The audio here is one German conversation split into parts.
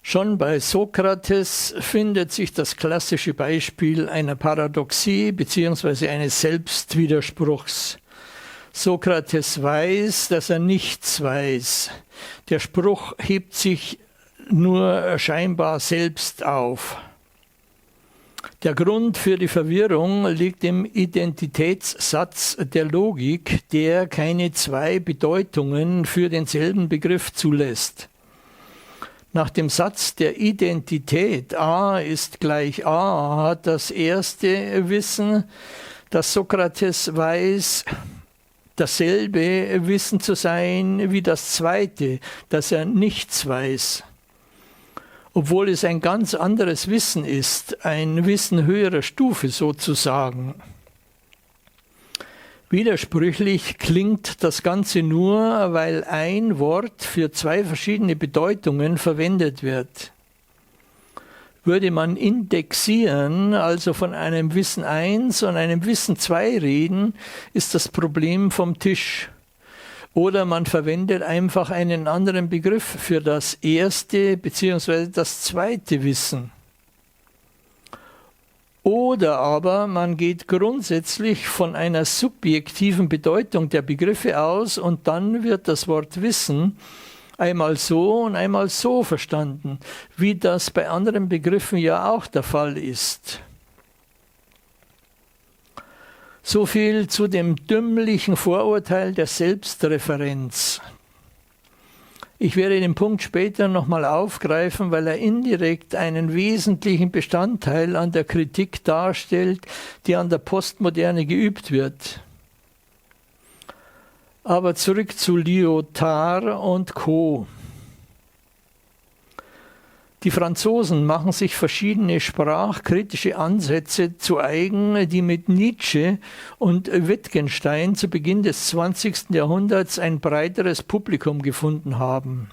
Schon bei Sokrates findet sich das klassische Beispiel einer Paradoxie bzw. eines Selbstwiderspruchs. Sokrates weiß, dass er nichts weiß. Der Spruch hebt sich nur scheinbar selbst auf. Der Grund für die Verwirrung liegt im Identitätssatz der Logik, der keine zwei Bedeutungen für denselben Begriff zulässt. Nach dem Satz der Identität A ist gleich A hat das erste Wissen, das Sokrates weiß, dasselbe Wissen zu sein wie das zweite, dass er nichts weiß. Obwohl es ein ganz anderes Wissen ist, ein Wissen höherer Stufe sozusagen. Widersprüchlich klingt das Ganze nur, weil ein Wort für zwei verschiedene Bedeutungen verwendet wird. Würde man indexieren, also von einem Wissen 1 und einem Wissen 2 reden, ist das Problem vom Tisch. Oder man verwendet einfach einen anderen Begriff für das erste bzw. das zweite Wissen. Oder aber man geht grundsätzlich von einer subjektiven Bedeutung der Begriffe aus und dann wird das Wort Wissen einmal so und einmal so verstanden, wie das bei anderen Begriffen ja auch der Fall ist. So viel zu dem dümmlichen Vorurteil der Selbstreferenz. Ich werde den Punkt später nochmal aufgreifen, weil er indirekt einen wesentlichen Bestandteil an der Kritik darstellt, die an der Postmoderne geübt wird. Aber zurück zu Lyotard und Co. Die Franzosen machen sich verschiedene sprachkritische Ansätze zu eigen, die mit Nietzsche und Wittgenstein zu Beginn des 20. Jahrhunderts ein breiteres Publikum gefunden haben.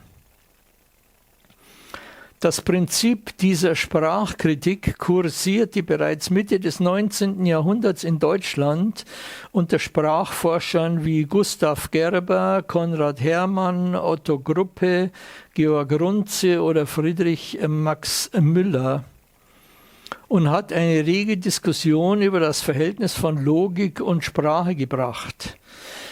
Das Prinzip dieser Sprachkritik kursierte bereits Mitte des 19. Jahrhunderts in Deutschland unter Sprachforschern wie Gustav Gerber, Konrad Herrmann, Otto Gruppe, Georg Runze oder Friedrich Max Müller und hat eine rege Diskussion über das Verhältnis von Logik und Sprache gebracht,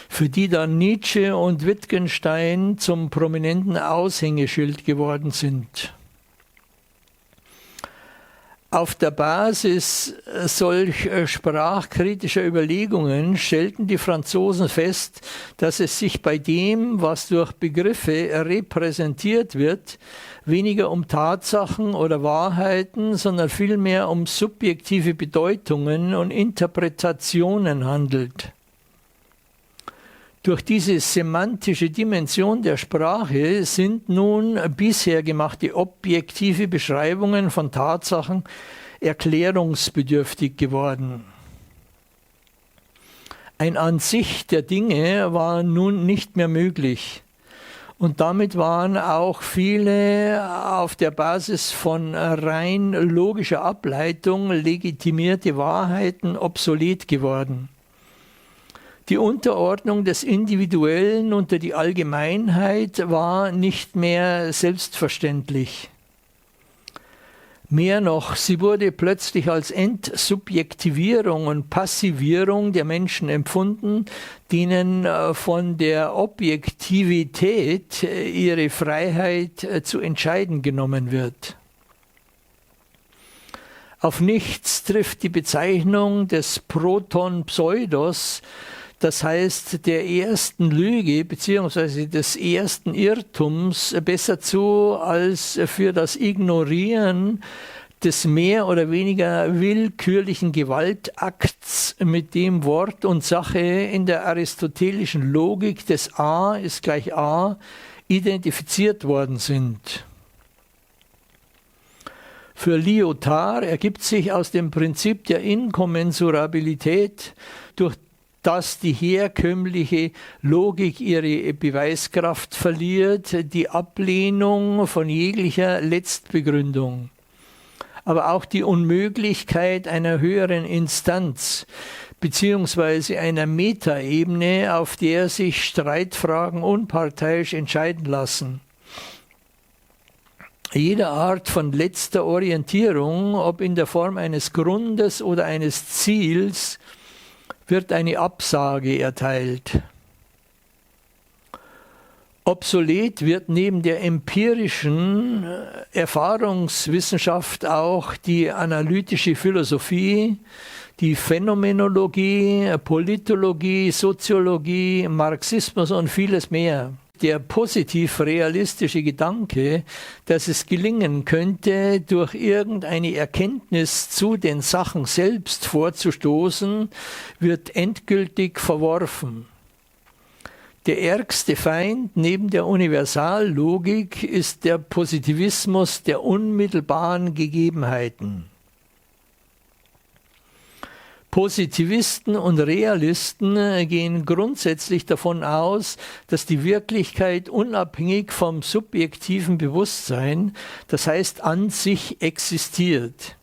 für die dann Nietzsche und Wittgenstein zum prominenten Aushängeschild geworden sind. Auf der Basis solch sprachkritischer Überlegungen stellten die Franzosen fest, dass es sich bei dem, was durch Begriffe repräsentiert wird, weniger um Tatsachen oder Wahrheiten, sondern vielmehr um subjektive Bedeutungen und Interpretationen handelt. Durch diese semantische Dimension der Sprache sind nun bisher gemachte objektive Beschreibungen von Tatsachen erklärungsbedürftig geworden. Ein An sich der Dinge war nun nicht mehr möglich. Und damit waren auch viele auf der Basis von rein logischer Ableitung legitimierte Wahrheiten obsolet geworden. Die Unterordnung des Individuellen unter die Allgemeinheit war nicht mehr selbstverständlich. Mehr noch, sie wurde plötzlich als Entsubjektivierung und Passivierung der Menschen empfunden, denen von der Objektivität ihre Freiheit zu entscheiden genommen wird. Auf nichts trifft die Bezeichnung des Proton-Pseudos, das heißt der ersten Lüge bzw. des ersten Irrtums, besser zu als für das Ignorieren des mehr oder weniger willkürlichen Gewaltakts, mit dem Wort und Sache in der aristotelischen Logik des A ist gleich A identifiziert worden sind. Für Lyotard ergibt sich aus dem Prinzip der Inkommensurabilität, durch das die herkömmliche Logik ihre Beweiskraft verliert, die Ablehnung von jeglicher Letztbegründung, aber auch die Unmöglichkeit einer höheren Instanz beziehungsweise einer Metaebene, auf der sich Streitfragen unparteiisch entscheiden lassen. Jede Art von letzter Orientierung, ob in der Form eines Grundes oder eines Ziels, wird eine Absage erteilt. Obsolet wird neben der empirischen Erfahrungswissenschaft auch die analytische Philosophie, die Phänomenologie, Politologie, Soziologie, Marxismus und vieles mehr. Der positiv-realistische Gedanke, dass es gelingen könnte, durch irgendeine Erkenntnis zu den Sachen selbst vorzustoßen, wird endgültig verworfen. Der ärgste Feind neben der Universallogik ist der Positivismus der unmittelbaren Gegebenheiten. Positivisten und Realisten gehen grundsätzlich davon aus, dass die Wirklichkeit unabhängig vom subjektiven Bewusstsein, das heißt an sich, existiert.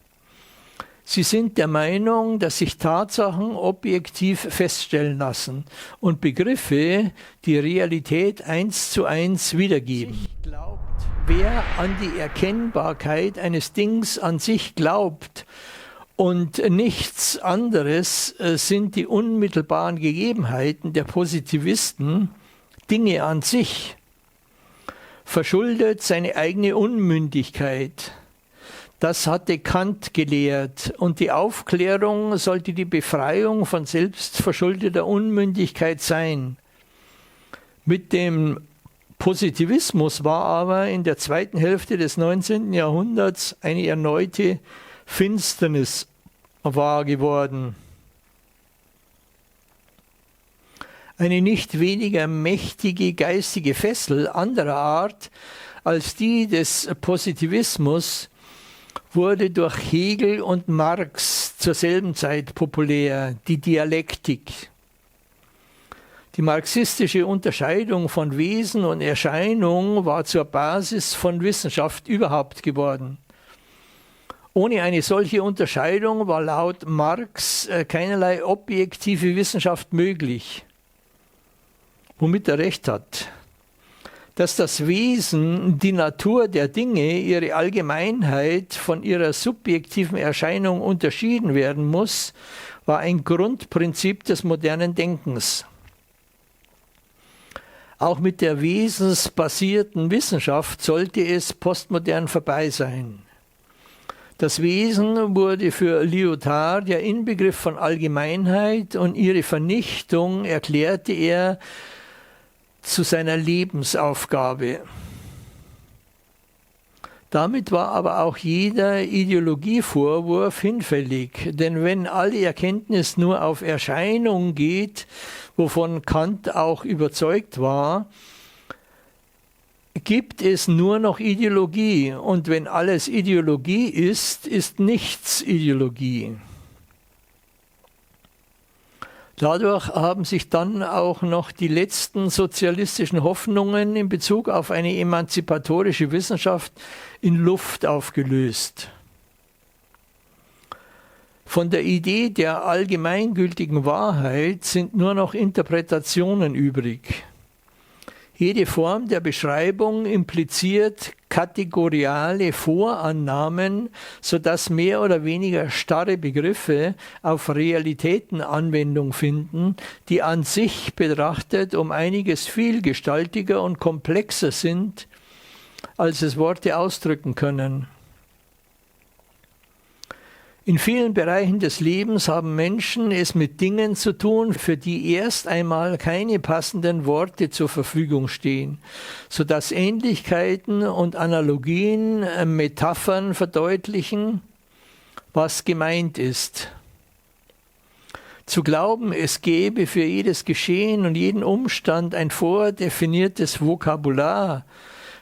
Sie sind der Meinung, dass sich Tatsachen objektiv feststellen lassen und Begriffe die Realität 1:1 wiedergeben. Wer an die Erkennbarkeit eines Dings an sich glaubt und nichts anderes sind die unmittelbaren Gegebenheiten der Positivisten, Dinge an sich, verschuldet seine eigene Unmündigkeit. Das hatte Kant gelehrt und die Aufklärung sollte die Befreiung von selbstverschuldeter Unmündigkeit sein. Mit dem Positivismus war aber in der zweiten Hälfte des 19. Jahrhunderts eine erneute Finsternis wahr geworden. Eine nicht weniger mächtige geistige Fessel anderer Art als die des Positivismus wurde durch Hegel und Marx zur selben Zeit populär, die Dialektik. Die marxistische Unterscheidung von Wesen und Erscheinung war zur Basis von Wissenschaft überhaupt geworden. Ohne eine solche Unterscheidung war laut Marx keinerlei objektive Wissenschaft möglich, womit er recht hat. Dass das Wesen, die Natur der Dinge, ihre Allgemeinheit von ihrer subjektiven Erscheinung unterschieden werden muss, war ein Grundprinzip des modernen Denkens. Auch mit der wesensbasierten Wissenschaft sollte es postmodern vorbei sein. Das Wesen wurde für Lyotard der Inbegriff von Allgemeinheit und ihre Vernichtung erklärte er zu seiner Lebensaufgabe. Damit war aber auch jeder Ideologievorwurf hinfällig, denn wenn alle Erkenntnis nur auf Erscheinung geht, wovon Kant auch überzeugt war, gibt es nur noch Ideologie, und wenn alles Ideologie ist, ist nichts Ideologie. Dadurch haben sich dann auch noch die letzten sozialistischen Hoffnungen in Bezug auf eine emanzipatorische Wissenschaft in Luft aufgelöst. Von der Idee der allgemeingültigen Wahrheit sind nur noch Interpretationen übrig. Jede Form der Beschreibung impliziert kategoriale Vorannahmen, sodass mehr oder weniger starre Begriffe auf Realitäten Anwendung finden, die an sich betrachtet um einiges vielgestaltiger und komplexer sind, als es Worte ausdrücken können. In vielen Bereichen des Lebens haben Menschen es mit Dingen zu tun, für die erst einmal keine passenden Worte zur Verfügung stehen, sodass Ähnlichkeiten und Analogien, Metaphern verdeutlichen, was gemeint ist. Zu glauben, es gäbe für jedes Geschehen und jeden Umstand ein vordefiniertes Vokabular,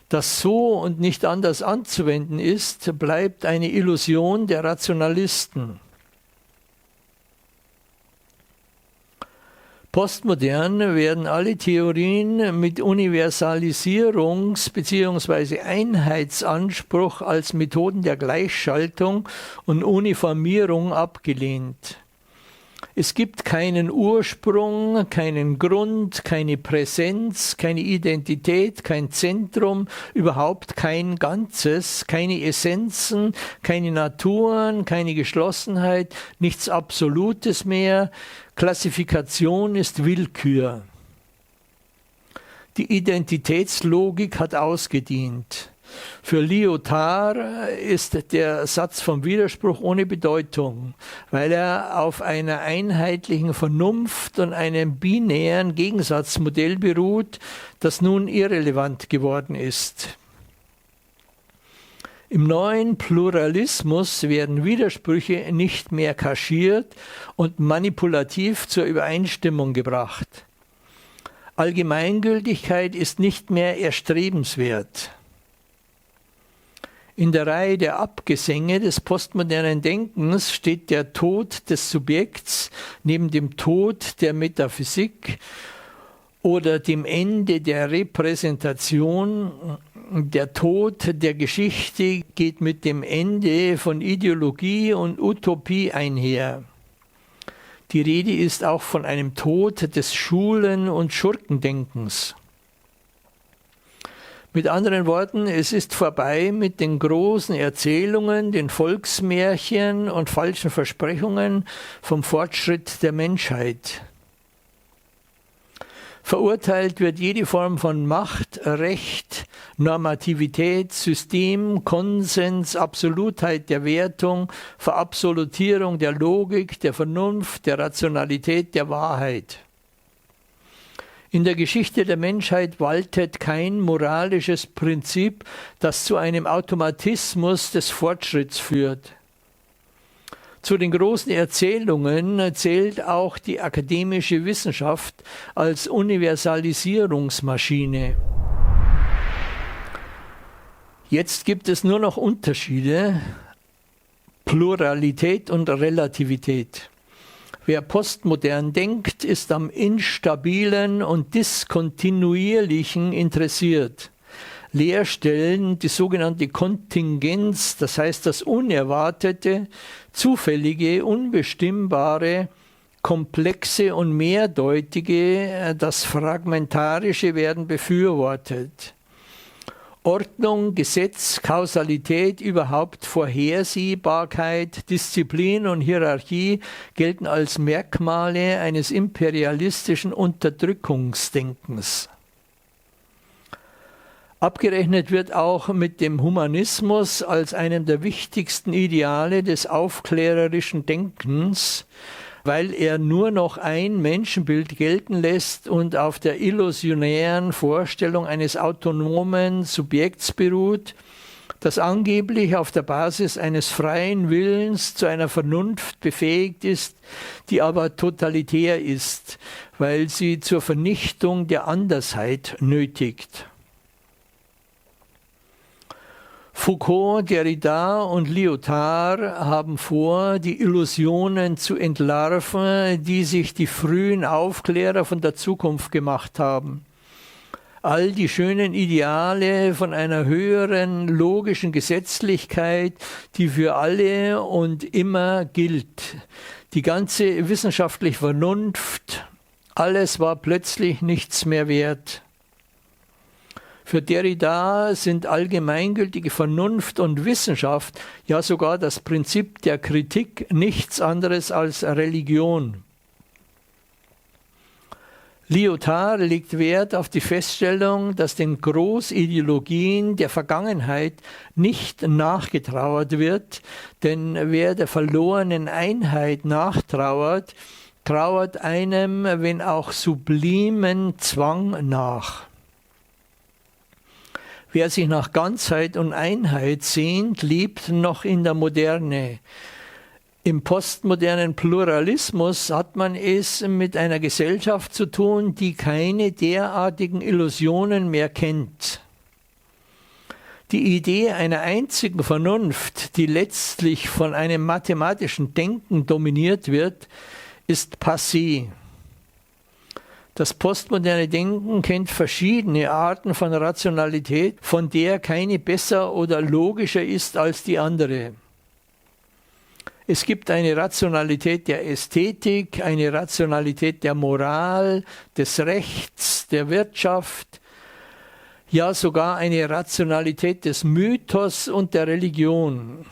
das so und nicht anders anzuwenden ist, bleibt eine Illusion der Rationalisten. Postmodern werden alle Theorien mit Universalisierungs- bzw. Einheitsanspruch als Methoden der Gleichschaltung und Uniformierung abgelehnt. Es gibt keinen Ursprung, keinen Grund, keine Präsenz, keine Identität, kein Zentrum, überhaupt kein Ganzes, keine Essenzen, keine Naturen, keine Geschlossenheit, nichts Absolutes mehr. Klassifikation ist Willkür. Die Identitätslogik hat ausgedient. Für Lyotard ist der Satz vom Widerspruch ohne Bedeutung, weil er auf einer einheitlichen Vernunft und einem binären Gegensatzmodell beruht, das nun irrelevant geworden ist. Im neuen Pluralismus werden Widersprüche nicht mehr kaschiert und manipulativ zur Übereinstimmung gebracht. Allgemeingültigkeit ist nicht mehr erstrebenswert. In der Reihe der Abgesänge des postmodernen Denkens steht der Tod des Subjekts neben dem Tod der Metaphysik oder dem Ende der Repräsentation. Der Tod der Geschichte geht mit dem Ende von Ideologie und Utopie einher. Die Rede ist auch von einem Tod des Schulen- und Schurkendenkens. Mit anderen Worten, es ist vorbei mit den großen Erzählungen, den Volksmärchen und falschen Versprechungen vom Fortschritt der Menschheit. Verurteilt wird jede Form von Macht, Recht, Normativität, System, Konsens, Absolutheit der Wertung, Verabsolutierung der Logik, der Vernunft, der Rationalität, der Wahrheit. In der Geschichte der Menschheit waltet kein moralisches Prinzip, das zu einem Automatismus des Fortschritts führt. Zu den großen Erzählungen zählt auch die akademische Wissenschaft als Universalisierungsmaschine. Jetzt gibt es nur noch Unterschiede, Pluralität und Relativität. Wer postmodern denkt, ist am Instabilen und Diskontinuierlichen interessiert. Leerstellen, die sogenannte Kontingenz, das heißt das Unerwartete, Zufällige, Unbestimmbare, Komplexe und Mehrdeutige, das Fragmentarische werden befürwortet. Ordnung, Gesetz, Kausalität, überhaupt Vorhersehbarkeit, Disziplin und Hierarchie gelten als Merkmale eines imperialistischen Unterdrückungsdenkens. Abgerechnet wird auch mit dem Humanismus als einem der wichtigsten Ideale des aufklärerischen Denkens, weil er nur noch ein Menschenbild gelten lässt und auf der illusionären Vorstellung eines autonomen Subjekts beruht, das angeblich auf der Basis eines freien Willens zu einer Vernunft befähigt ist, die aber totalitär ist, weil sie zur Vernichtung der Andersheit nötigt. Foucault, Derrida und Lyotard haben vor, die Illusionen zu entlarven, die sich die frühen Aufklärer von der Zukunft gemacht haben. All die schönen Ideale von einer höheren logischen Gesetzlichkeit, die für alle und immer gilt. Die ganze wissenschaftliche Vernunft, alles war plötzlich nichts mehr wert. Für Derrida sind allgemeingültige Vernunft und Wissenschaft, ja sogar das Prinzip der Kritik, nichts anderes als Religion. Lyotard legt Wert auf die Feststellung, dass den Großideologien der Vergangenheit nicht nachgetrauert wird, denn wer der verlorenen Einheit nachtrauert, trauert einem, wenn auch sublimen Zwang nach. Wer sich nach Ganzheit und Einheit sehnt, lebt noch in der Moderne. Im postmodernen Pluralismus hat man es mit einer Gesellschaft zu tun, die keine derartigen Illusionen mehr kennt. Die Idee einer einzigen Vernunft, die letztlich von einem mathematischen Denken dominiert wird, ist passé. Das postmoderne Denken kennt verschiedene Arten von Rationalität, von der keine besser oder logischer ist als die andere. Es gibt eine Rationalität der Ästhetik, eine Rationalität der Moral, des Rechts, der Wirtschaft, ja sogar eine Rationalität des Mythos und der Religion.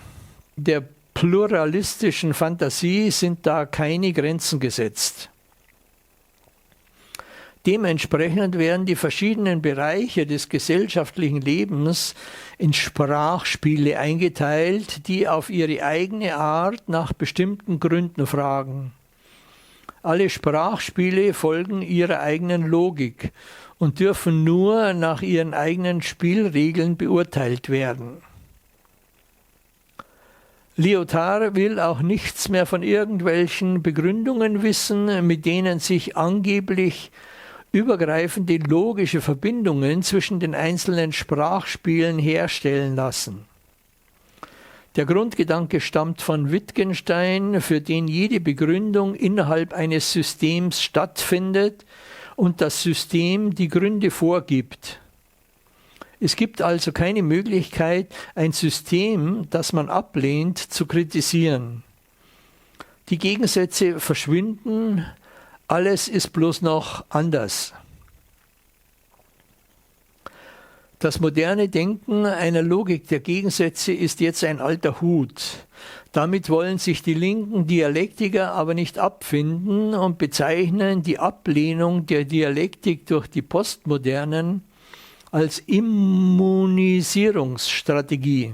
Der pluralistischen Fantasie sind da keine Grenzen gesetzt. Dementsprechend werden die verschiedenen Bereiche des gesellschaftlichen Lebens in Sprachspiele eingeteilt, die auf ihre eigene Art nach bestimmten Gründen fragen. Alle Sprachspiele folgen ihrer eigenen Logik und dürfen nur nach ihren eigenen Spielregeln beurteilt werden. Lyotard will auch nichts mehr von irgendwelchen Begründungen wissen, mit denen sich angeblich übergreifende logische Verbindungen zwischen den einzelnen Sprachspielen herstellen lassen. Der Grundgedanke stammt von Wittgenstein, für den jede Begründung innerhalb eines Systems stattfindet und das System die Gründe vorgibt. Es gibt also keine Möglichkeit, ein System, das man ablehnt, zu kritisieren. Die Gegensätze verschwinden, alles ist bloß noch anders. Das moderne Denken einer Logik der Gegensätze ist jetzt ein alter Hut. Damit wollen sich die linken Dialektiker aber nicht abfinden und bezeichnen die Ablehnung der Dialektik durch die Postmodernen als Immunisierungsstrategie.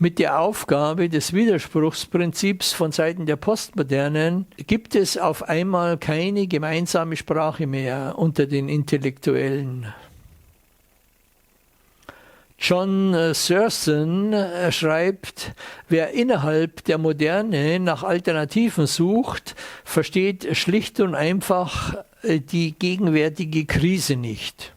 Mit der Aufgabe des Widerspruchsprinzips von Seiten der Postmodernen gibt es auf einmal keine gemeinsame Sprache mehr unter den Intellektuellen. John Searson schreibt, wer innerhalb der Moderne nach Alternativen sucht, versteht schlicht und einfach die gegenwärtige Krise nicht.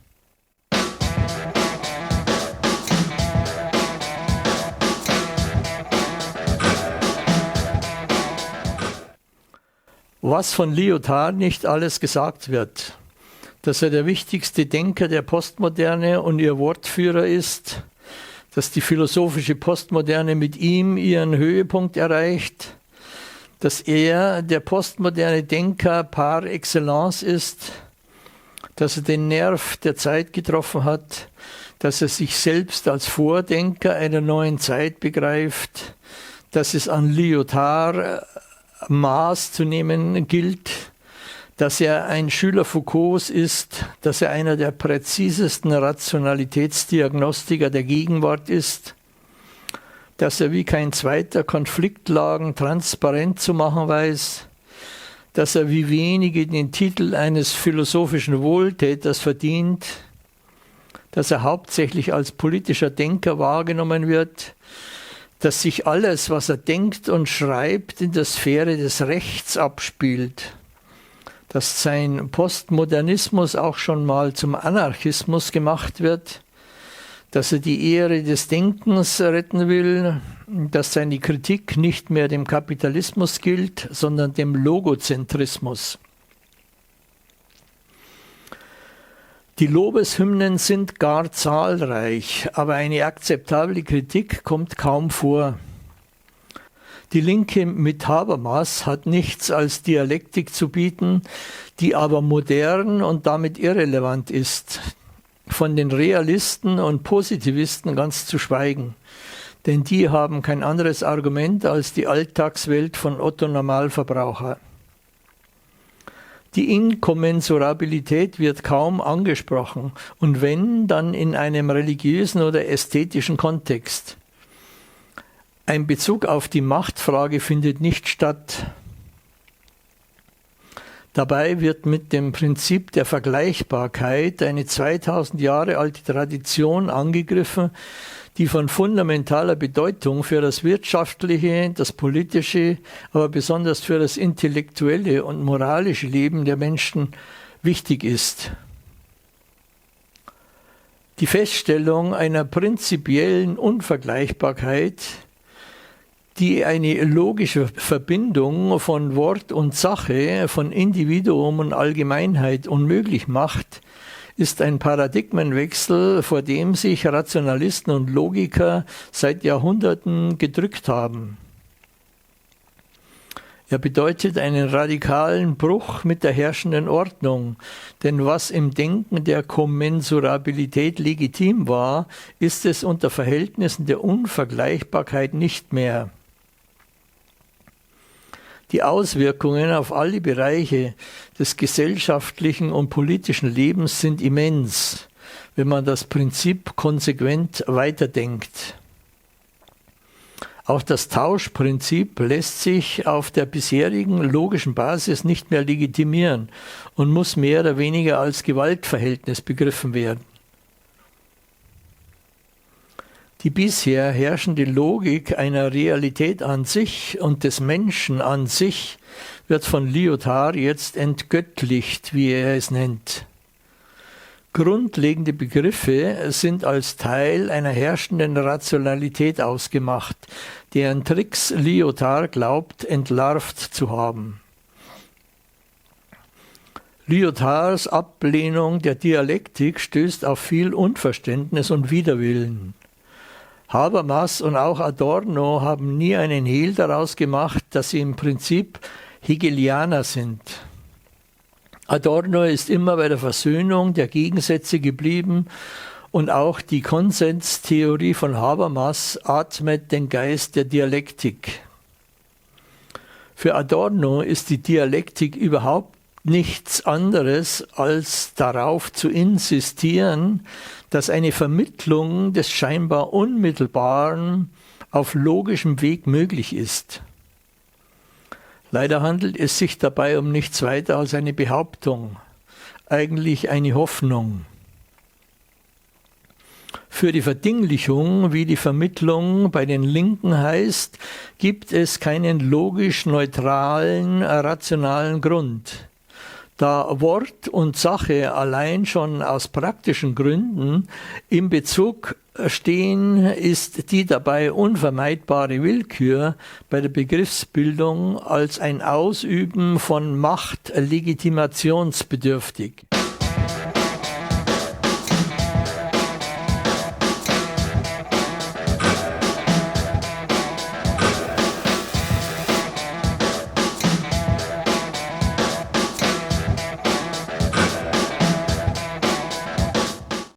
Was von Lyotard nicht alles gesagt wird, dass er der wichtigste Denker der Postmoderne und ihr Wortführer ist, dass die philosophische Postmoderne mit ihm ihren Höhepunkt erreicht, dass er der postmoderne Denker par excellence ist, dass er den Nerv der Zeit getroffen hat, dass er sich selbst als Vordenker einer neuen Zeit begreift, dass es an Lyotard Maß zu nehmen gilt, dass er ein Schüler Foucaults ist, dass er einer der präzisesten Rationalitätsdiagnostiker der Gegenwart ist, dass er wie kein zweiter Konfliktlagen transparent zu machen weiß, dass er wie wenige den Titel eines philosophischen Wohltäters verdient, dass er hauptsächlich als politischer Denker wahrgenommen wird, dass sich alles, was er denkt und schreibt, in der Sphäre des Rechts abspielt, dass sein Postmodernismus auch schon mal zum Anarchismus gemacht wird, dass er die Ehre des Denkens retten will, dass seine Kritik nicht mehr dem Kapitalismus gilt, sondern dem Logozentrismus. Die Lobeshymnen sind gar zahlreich, aber eine akzeptable Kritik kommt kaum vor. Die Linke mit Habermas hat nichts als Dialektik zu bieten, die aber modern und damit irrelevant ist. Von den Realisten und Positivisten ganz zu schweigen, denn die haben kein anderes Argument als die Alltagswelt von Otto Normalverbraucher. Die Inkommensurabilität wird kaum angesprochen und wenn, dann in einem religiösen oder ästhetischen Kontext. Ein Bezug auf die Machtfrage findet nicht statt. Dabei wird mit dem Prinzip der Vergleichbarkeit eine 2000 Jahre alte Tradition angegriffen, die von fundamentaler Bedeutung für das wirtschaftliche, das politische, aber besonders für das intellektuelle und moralische Leben der Menschen wichtig ist. Die Feststellung einer prinzipiellen Unvergleichbarkeit, die eine logische Verbindung von Wort und Sache, von Individuum und Allgemeinheit unmöglich macht, ist ein Paradigmenwechsel, vor dem sich Rationalisten und Logiker seit Jahrhunderten gedrückt haben. Er bedeutet einen radikalen Bruch mit der herrschenden Ordnung, denn was im Denken der Kommensurabilität legitim war, ist es unter Verhältnissen der Unvergleichbarkeit nicht mehr. Die Auswirkungen auf alle Bereiche des gesellschaftlichen und politischen Lebens sind immens, wenn man das Prinzip konsequent weiterdenkt. Auch das Tauschprinzip lässt sich auf der bisherigen logischen Basis nicht mehr legitimieren und muss mehr oder weniger als Gewaltverhältnis begriffen werden. Die bisher herrschende Logik einer Realität an sich und des Menschen an sich wird von Lyotard jetzt entgöttlicht, wie er es nennt. Grundlegende Begriffe sind als Teil einer herrschenden Rationalität ausgemacht, deren Tricks Lyotard glaubt, entlarvt zu haben. Lyotards Ablehnung der Dialektik stößt auf viel Unverständnis und Widerwillen. Habermas und auch Adorno haben nie einen Hehl daraus gemacht, dass sie im Prinzip Hegelianer sind. Adorno ist immer bei der Versöhnung der Gegensätze geblieben und auch die Konsenstheorie von Habermas atmet den Geist der Dialektik. Für Adorno ist die Dialektik überhaupt nichts anderes, als darauf zu insistieren, dass eine Vermittlung des scheinbar Unmittelbaren auf logischem Weg möglich ist. Leider handelt es sich dabei um nichts weiter als eine Behauptung, eigentlich eine Hoffnung. Für die Verdinglichung, wie die Vermittlung bei den Linken heißt, gibt es keinen logisch neutralen, rationalen Grund. Da Wort und Sache allein schon aus praktischen Gründen im Bezug stehen, ist die dabei unvermeidbare Willkür bei der Begriffsbildung als ein Ausüben von Macht legitimationsbedürftig.